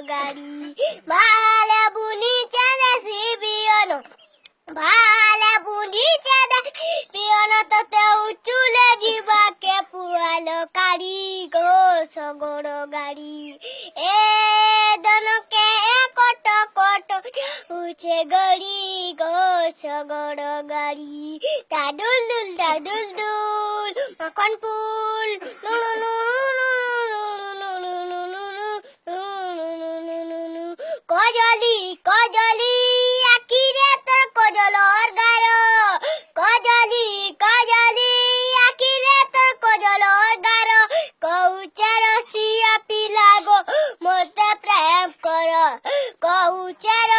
গাড়ি ভালে বুনিছে দেশি বিয়ন ভালে বুনিছে দেশি বিয়ন তোতে উচুলে দিবাকে পুয়ালো কাড়ি গো সগড় গাড়ি এ দনকে কট কট উচে গড়ি গো সগড় গাড়ি দাদুল দুল মাখন ফুল কজলি কজলি আখিরে তোর কজলর গারো কজলি কজলি আখিরে তোর কজলর গারো কউচার সিয়া পিলা গো মতে প্রেম কর কউচার